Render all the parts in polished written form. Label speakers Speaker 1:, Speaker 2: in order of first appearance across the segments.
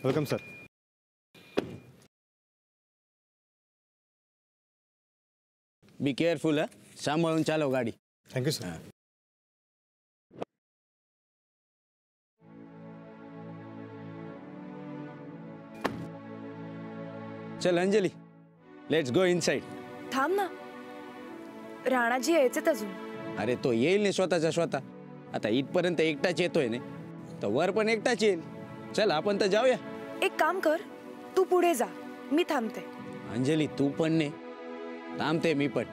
Speaker 1: Welcome sir.
Speaker 2: Be careful हा, सांभाळून चालव गाडी.
Speaker 1: Thank you sir.
Speaker 2: चल अंजली, लेट्स गो इनसाइड.
Speaker 3: थांब ना, राणाजी यायचेत अजून.
Speaker 2: अरे तो येईल नाही स्वतःचा स्वतः. आता इथपर्यंत एकटाच येतोय ने, तर वर पण एकटाच येईल. चल आपण तर जाऊया.
Speaker 3: एक काम कर, तू पुढे जा, मी थांबते.
Speaker 2: अंजली तू पण ने, थांबते मी पण.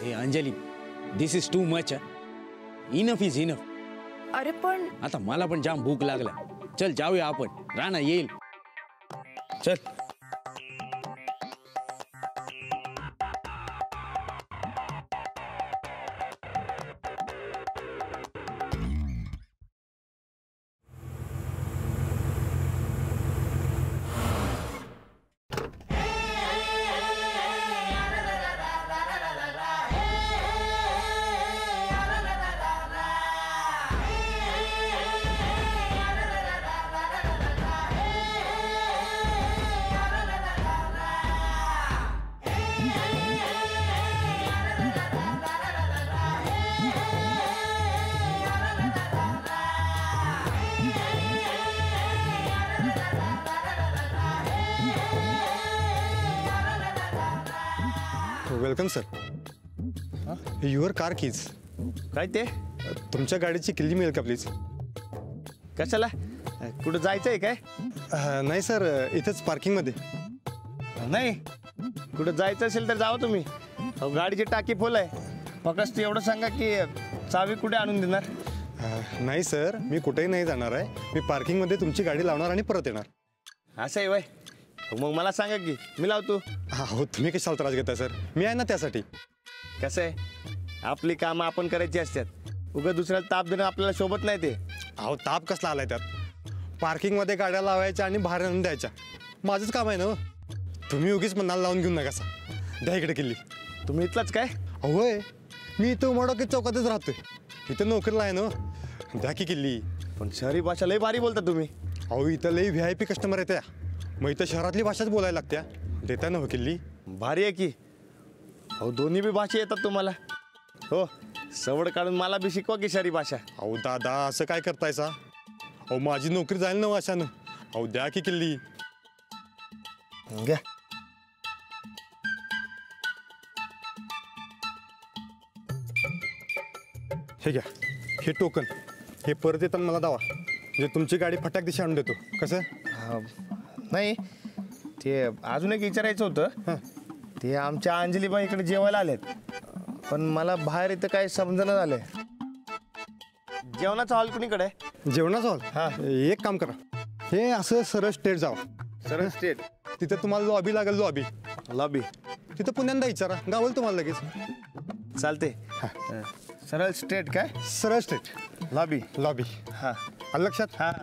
Speaker 2: Hey Anjali, this is too much. Enough is enough.
Speaker 3: अरे पण
Speaker 2: आता मला पण जाम भूक लागला. चल जाऊया आपण, राणा येईल. चल.
Speaker 1: Welcome sir. Your car keys.
Speaker 4: काय ते?
Speaker 1: तुमच्या गाडीची किल्ली मिळेल का प्लीज?
Speaker 4: कशाला? कुठं जायचंय काय?
Speaker 1: नाही सर, इथेच पार्किंगमध्ये.
Speaker 4: नाही, कुठं जायचं असेल तर जावं तुम्ही. गाडीची टाकी फुल आहे. फक्त एवढं सांगा की चावी कुठे आणून देणार?
Speaker 1: नाही सर, मी कुठेही नाही जाणार आहे. मी पार्किंगमध्ये तुमची गाडी लावणार आणि परत येणार.
Speaker 4: असं आहे वय. मग मला सांगा की मी लावतो.
Speaker 1: हो, तुम्ही कशाला त्रास घेता सर? मी आहे ना त्यासाठी.
Speaker 4: कसं आहे, आपली कामं आपण करायची असतात. उगाच दुसऱ्याला ताप देणं आपल्याला शोभत नाही ते.
Speaker 1: अहो, ताप कसला आलाय त्यात? पार्किंगमध्ये गाड्या लावायच्या आणि बाहेर आणून द्यायच्या, माझंच काम आहे ना. तुम्ही उगीच मनाला लावून घेऊन नका सा. द्या इकडे किल्ली.
Speaker 4: तुम्ही इथलाच काय?
Speaker 1: होय, मी इथं उमाडोकी चौकातच राहतोय. इथं नोकरीला आहे ना. द्या की किल्ली.
Speaker 4: पण शहरी भाषा लई भारी बोलता तुम्ही.
Speaker 1: अहो, इथं लई VIP कस्टमर येत्या. मग इथं शहरातली भाषाच बोलायला लागत्या. देता ना हो किल्ली.
Speaker 4: भारी आहे की. अहो, दोन्ही बी भाषा येतात तुम्हाला. हो, सवड काढून मला बी शिकवा की शहरी भाषा.
Speaker 1: अहो दादा, असं काय करतायसा? अहो, माझी नोकरी जाईल ना अशानं. अहो, द्या की किल्ली.
Speaker 4: घ्या.
Speaker 1: हे घ्या, हे टोकन. हे परत येताना मला दावा, म्हणजे तुमची गाडी फटाक दिशा आणून देतो. कसं?
Speaker 4: नाही, ते अजून एक विचारायचं होतं. ते आमच्या अंजलीबाई इकडे जेवायला आलेत, पण मला बाहेर इथं काय समजणं झालंय. जेवणाचा हॉल कुणीकडे आहे?
Speaker 1: जेवणाचा हॉल?
Speaker 4: हां.
Speaker 1: एक काम करा, हे असं सरळ स्ट्रेट जावा.
Speaker 4: सरळ स्ट्रेट?
Speaker 1: तिथं तुम्हाला लॉबी लागेल. लॉबी.
Speaker 4: लॉबी?
Speaker 1: तिथं पुण्यांदा विचारा, गावल तुम्हाला लगेच.
Speaker 4: चालते. सरळ स्ट्रेट काय?
Speaker 1: सरळ स्ट्रेट.
Speaker 4: लॉबी.
Speaker 1: लॉबी.
Speaker 4: हां.
Speaker 1: आलं लक्षात?
Speaker 4: हां.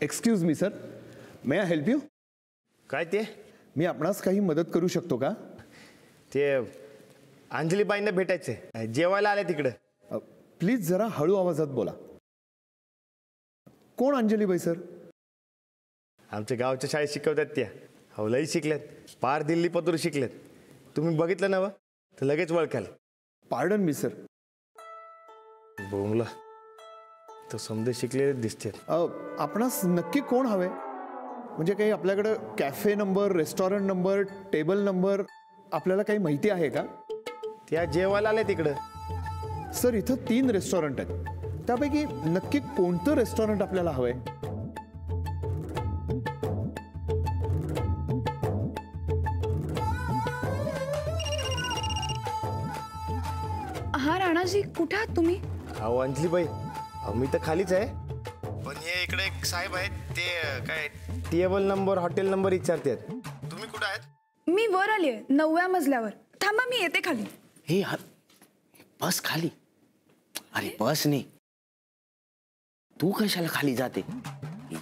Speaker 5: Excuse me sir, may I help you?
Speaker 4: काय ते
Speaker 5: मी आपणास काही मदत करू शकतो का?
Speaker 4: ते अंजलीबाईंना भेटायचंय, जेवायला आले तिकडं.
Speaker 5: प्लीज जरा हळू आवाजात बोला. कोण अंजलीबाई सर?
Speaker 4: आमच्या गावच्या शाळेत शिकवतात त्या. हो लई शिकल्यात, पार दिल्ली पतूर शिकल्यात. तुम्ही बघितलं ना तर लगेच ओळखाल.
Speaker 5: Pardon me sir.
Speaker 4: बोंगला तर समजे शिकलेले दिसते.
Speaker 5: आपणास नक्की कोण हवे? म्हणजे काही आपल्याकडं cafe number, restaurant number, table number आपल्याला काही माहिती आहे का?
Speaker 4: त्या जेवायला आले तिकडं.
Speaker 5: सर इथं 3 रेस्टॉरंट आहेत, त्यापैकी नक्की कोणतं रेस्टॉरंट आपल्याला हवंय?
Speaker 3: हा राणाजी, कुठे आहात तुम्ही?
Speaker 4: अहो अंजलीबाई, अहो मी तर खालीच आहे. पण हे इकडे एक साहेब आहेत, ते काय टेबल नंबर, हॉटेल नंबर विचारतात. तुम्ही कुठं आहेत?
Speaker 3: मी वर आली आहे 9व्या मजल्यावर. थांबा, मी येते खाली.
Speaker 2: हे बस खाली. अरे बस नाही, तू कशाला खाली जाते?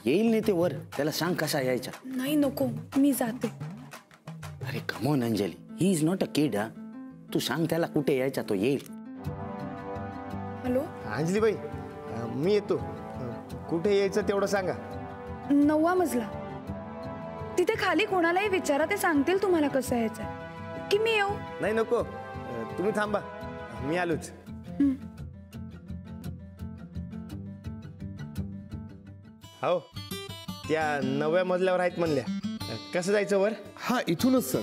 Speaker 2: येईल नाही ते वर, त्याला सांग कसा यायचा.
Speaker 3: नाही नको, मी जाते.
Speaker 2: अरे come on Anjali, he is not a kid. हा, तू सांग त्याला कुठे यायचा, तो येईल.
Speaker 3: हॅलो
Speaker 4: अंजलीबाई, मी येतो. कुठे यायचं तेवढं सांगा.
Speaker 3: 9वा मजला. तिथे खाली कोणालाही विचारा, ते सांगतील तुम्हाला कसं यायचं. की मी येऊ?
Speaker 4: नाही नको, तुम्ही थांबा, मी आलोच. हो, त्या 9व्या मजल्यावर आहेत म्हणल्या. कसं जायचं वर?
Speaker 5: हा इथूनच सर.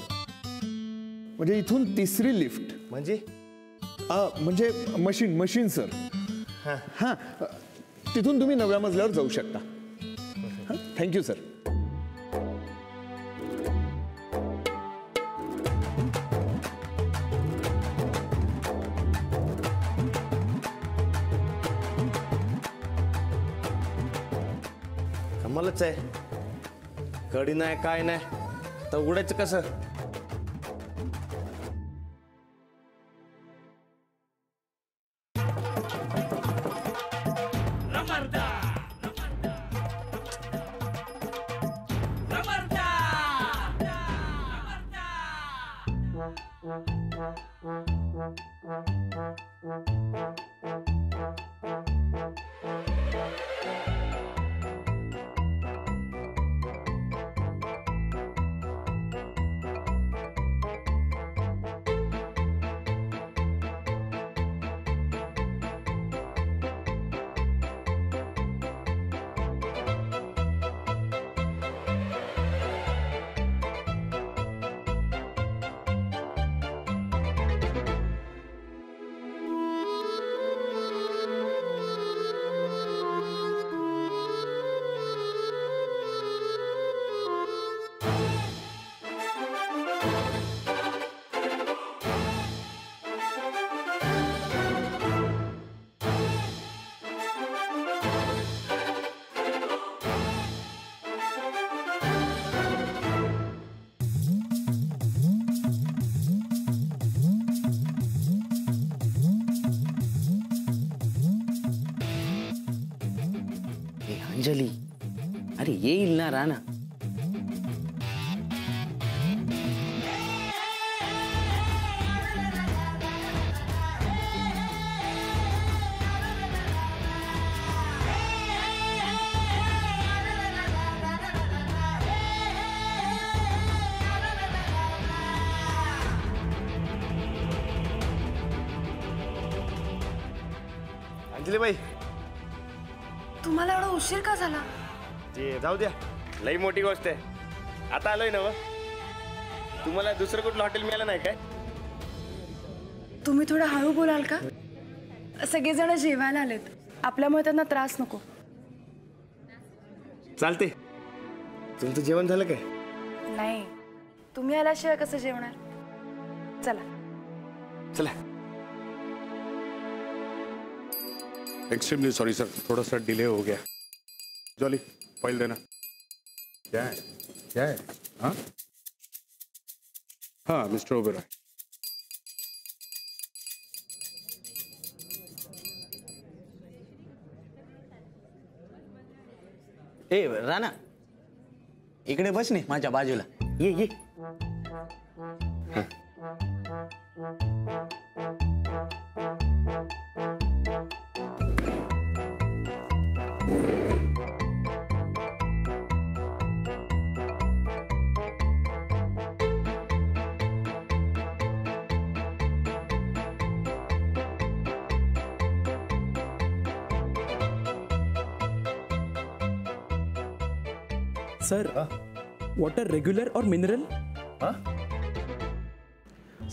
Speaker 5: म्हणजे इथून 3री लिफ्ट.
Speaker 4: म्हणजे
Speaker 5: म्हणजे मशीन सर. हां, तिथून तुम्ही 9व्या मजल्यावर जाऊ शकता. Thank you sir.
Speaker 4: कमालच आहे. कडी नाही काय नाही, तर उघडायचं कसं?
Speaker 2: अंजली, अरे येईल ना राणा.
Speaker 4: अंजलीबाई,
Speaker 3: तुम्हाला एवढा उशीर का झाला?
Speaker 4: ते जाऊ द्या, लई मोठी गोष्ट आहे. आता आलोय ना. तुम्हाला दुसरं कुठलं हॉटेल मिळालं नाही काय?
Speaker 3: तुम्ही थोडं हळू बोलाल का? सगळेजण जेवायला आलेत, आपल्यामुळे त्यांना त्रास नको.
Speaker 4: चालते. तुमचं जेवण झालं काय?
Speaker 3: नाही, तुम्ही आल्याशिवाय कसं जेवणार? चला.
Speaker 4: चला.
Speaker 6: एक्सट्रीमली सॉरी सर, थोड़ा सा डिले हो गया. जॉली फाइल देना. क्या है हाँ हाँ मिस्टर ओबेरॉय.
Speaker 2: ए राणा इकडे बस ने माझ्या बाजूला ये ये.
Speaker 7: सर वाटर रेग्युलर और मिनरल.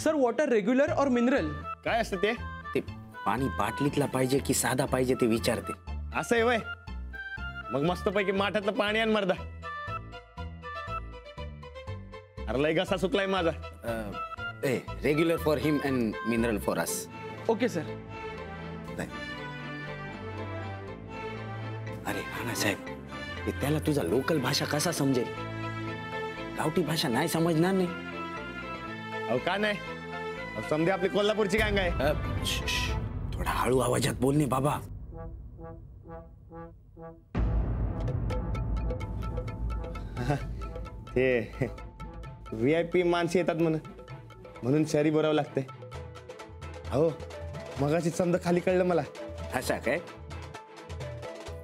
Speaker 7: सर वाटर रेग्युलर और मिनरल.
Speaker 4: काय असतं ते?
Speaker 2: ते पाणी बाटलीतला पाहिजे की साधा पाहिजे ते विचारते.
Speaker 4: असं आहे वय. मग मस्तपैकी माठातलं पाणी आण मर्दा. अरे लय घसा सुकलाय माझा.
Speaker 2: ए regular for him and mineral for us.
Speaker 7: Okay sir.
Speaker 2: अरे राणा साहेब त्याला तुझा लोकल भाषा कसा समजेल? गावठी भाषा नाही समजणार नाही.
Speaker 4: अहो का नाही? समजे आपली कोल्हापूरची गांग आहे.
Speaker 2: थोडा हळू आवाजात बोलणे बाबा.
Speaker 4: ते VIP माणसे येतात म्हणून शहरी बोलावं लागतंय. अहो मगाशी समजा खाली कळलं मला.
Speaker 2: असा काय?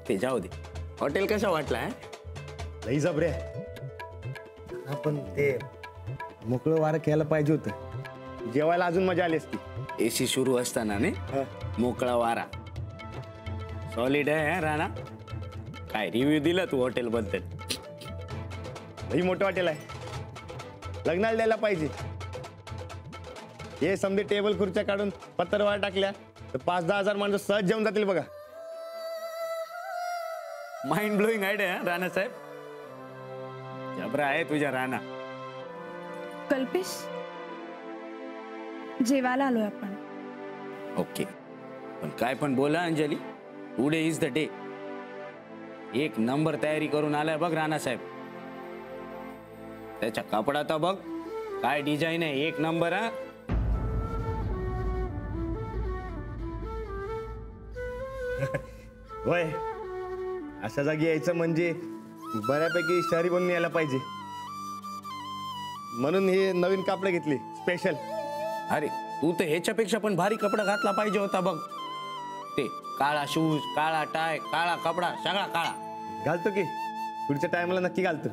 Speaker 2: ते जाऊ दे. हॉटेल कसा वाटला?
Speaker 4: लई जबरे. पण ते मोकळं वारं घ्यायला पाहिजे होतं. जेवायला अजून मजा आली असती.
Speaker 2: एसी सुरू असताना ने मोकळा वारा. सॉलिड आहे राणा. काय रिव्ह्यू दिला तू हॉटेल बद्दल?
Speaker 4: लई मोठं हॉटेल आहे. लग्नाला द्यायला पाहिजे. हे समजे टेबल खुर्च्या काढून पत्तरवाळ टाकल्या तर 5-10 हजार माणसं सहज जेवून जातील बघा.
Speaker 2: माइंड ब्लोईंग आयडिया राणा साहेब. जबरा आहे तुझ्या राणा.
Speaker 3: कल्पेश जेवायला आलोय आपण.
Speaker 2: ओके पण काय पण बोला Anjali. Today is the day. एक नंबर तयारी करून आलाय बघ राणा साहेब. त्याच्या कपड्यात बघ काय डिझाईन आहे. एक नंबर. हा
Speaker 4: होय. अशा जागी यायचं म्हणजे बऱ्यापैकी शहरी बनून यायला पाहिजे. म्हणून हे नवीन कापडे घेतली स्पेशल.
Speaker 2: अरे तू तर ह्याच्यापेक्षा पण भारी कपडा घातला पाहिजे होता बघ. ते काळा शूज, काळा टाय, काळा कपडा, सगळा काळा.
Speaker 4: घालतो की पुढच्या टायमाला नक्की घालतो.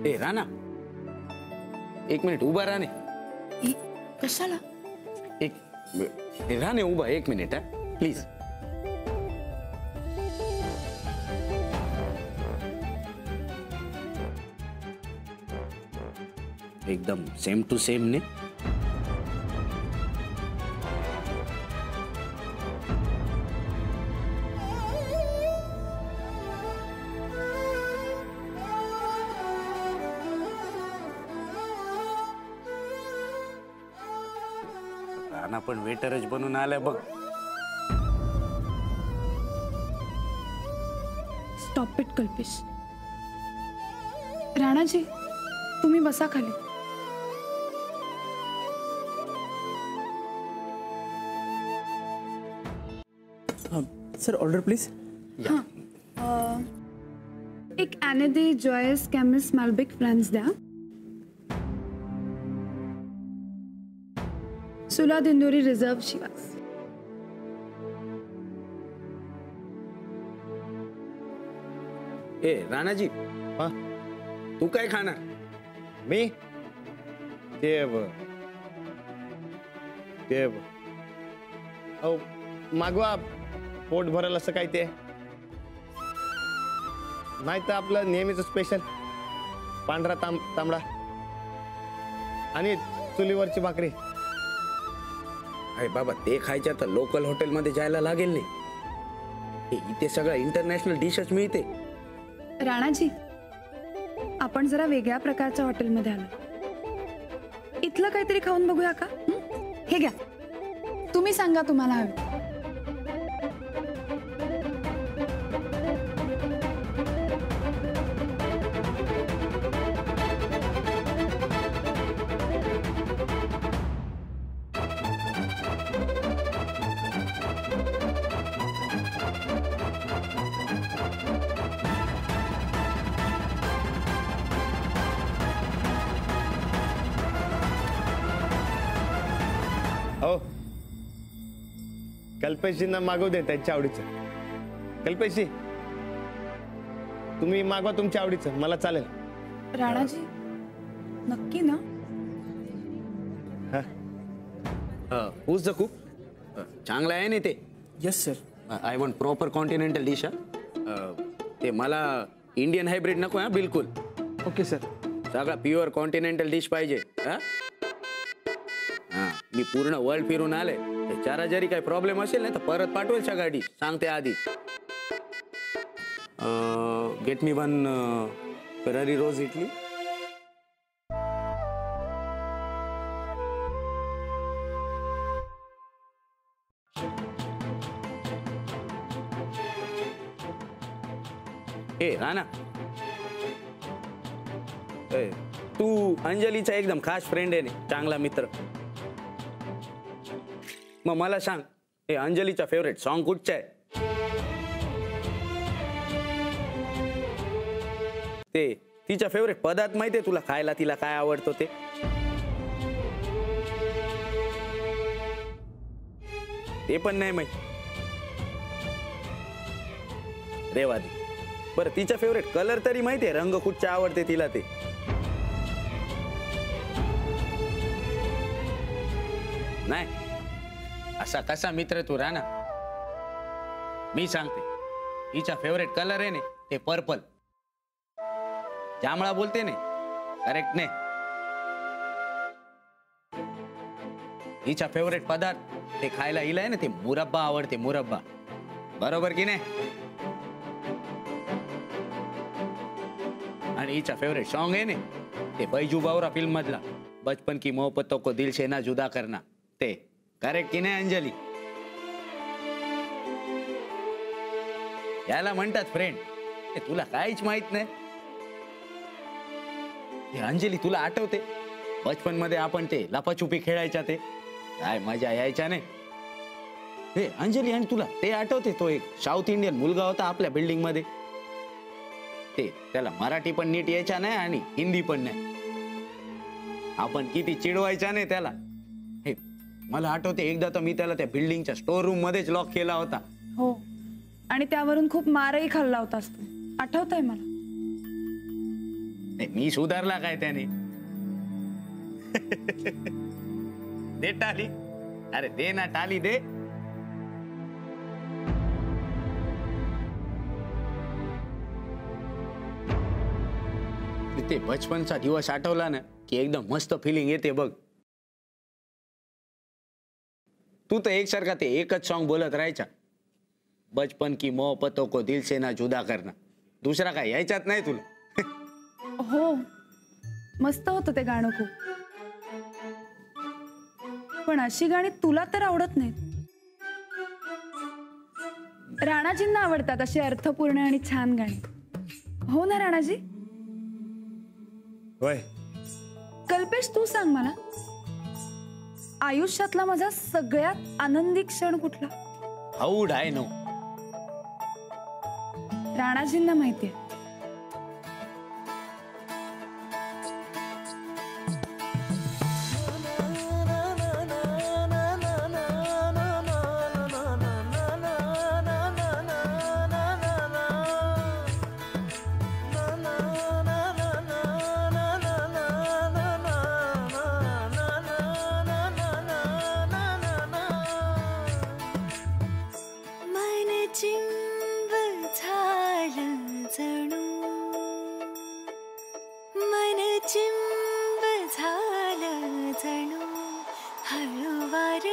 Speaker 2: ए राणा एक मिनिट उभा राहणे.
Speaker 3: कशाला?
Speaker 2: एक राहणे उभा 1 मिनिट. हा प्लीज. एकदम सेम टू सेम ने. राणा पण वेटरच बनून आलाय बघ.
Speaker 3: Stop it Kalpesh. राणाजी तुम्ही बसा खाली.
Speaker 7: Sir order please.
Speaker 3: एक ॲनेदे जॉयस कॅमिस माल्बिक फ्रान्स द्या. सुला दिंडोरी रिझर्व शिवास.
Speaker 2: ए राणाजी
Speaker 4: हा
Speaker 2: तू काय खाणार?
Speaker 4: मी ते अहो मागवा पोट भरल असं काय ते. नाही तर आपलं नेहमीच स्पेशल पांढरा तांबडा आणि चुलीवरची भाकरी.
Speaker 2: अरे बाबा ते खायच्या तर लोकल हॉटेल मध्ये जायला लागेल नाही. इथे सगळं इंटरनॅशनल डिशेस मिळते.
Speaker 3: राणाजी आपण जरा वेगळ्या प्रकारच्या हॉटेलमध्ये आलो. इथलं काहीतरी खाऊन बघूया का? हे घ्या. तुम्ही सांगा तुम्हाला हवं.
Speaker 4: हो कल्पेशजींना मागवू दे त्यांच्या आवडीचं. कल्पेशजी तुम्ही मागवा तुमच्या आवडीचं, मला चालेल.
Speaker 3: राणाजी नक्की ना?
Speaker 2: who's the cook? चांगलं आहे ना ते.
Speaker 7: Yes sir.
Speaker 2: I want proper continental dish. ते मला इंडियन हायब्रिड नको हा बिलकुल.
Speaker 7: Okay sir.
Speaker 2: सगळा प्युअर कॉन्टिनेंटल डिश पाहिजे. हा मी पूर्ण वर्ल्ड फिरून आले. त्याच्याला जरी काही प्रॉब्लेम असेल ना तर परत पाठवेल गाडी, सांगते आधी. गेट मी वन फेरारी रोज इटली. ए राणा, तू अंजलीचा एकदम खास फ्रेंड आहे ना, चांगला मित्र. मग मला सांग, हे अंजलीचा फेवरेट सॉन्ग कुठचा आहे? ते तिचा फेवरेट पदार्थ माहितीये तुला खायला, तिला काय आवडतो ते? ते पण नाही माहिती. रेवादी, बरं तिचा फेवरेट कलर तरी माहितीये, रंग कुठचा आवडते तिला ते? नाही. असा कसा मित्र तू राणा? मी सांगते, हिचा फेवरेट कलर आहे ना ते पर्पल. जांभळा बोलते ने, करेक्ट ने? हिचा फेवरेट पदार्थ ते खायला हिला आहे ना ते मुरब्बा आवडते, मुरब्बा. बरोबर की नाही? आणि हिचा फेवरेट सॉन्ग आहे ना ते बैजू बावरा फिल्म मधला, बचपन की मोहब्बतों को दिल से ना जुदा करना, ते. करेक्ट की नाही अंजली? याला म्हणतात फ्रेंड. तुला काहीच माहित नाही. अंजली तुला आठवते बचपन मध्ये आपण ते लपाछुपी खेळायच्या, ते काय मजा यायच्या नाही? हे अंजली, आणि तुला ते आठवते तो एक साऊथ इंडियन मुलगा होता आपल्या बिल्डिंग मध्ये, ते त्याला मराठी पण नीट यायच्या नाही आणि हिंदी पण नाही. आपण किती चिडवायच्या नाही त्याला. हे मला आठवते एकदा तर मी त्याला त्या बिल्डिंगच्या स्टोर रूम मध्येच लॉक केला होता.
Speaker 3: हो, आणि त्यावरून खूप मारही खाल्ला होतास तू, आठवतंय मला.
Speaker 2: मी सुधारला काय त्याने? दे टाली. अरे दे ना टाली, दे. ते बचपनचा दिवस आठवला ना की एकदम मस्त फिलिंग येते बघ. तू तर एकसारखा ते एकच सॉन्ग बोलत राहायचा, बचपन की मोहब्बतों को दिल से ना जुदा करना. दुसरा काय यायच्यात नाही तुला?
Speaker 3: हो, मस्त होतं ते गाणं खूप. पण अशी गाणी तुला तर आवडत नाहीत. राणाजींना आवडतात अशी अर्थपूर्ण आणि छान गाणी. हो ना राणाजी?
Speaker 4: होय.
Speaker 3: कल्पेश, तू सांग मला, आयुष्यातला माझा सगळ्यात आनंदी क्षण कुठला?
Speaker 2: How would I know?
Speaker 3: राणाजींना माहितीये.
Speaker 8: चिंब झालं जणू हळूवार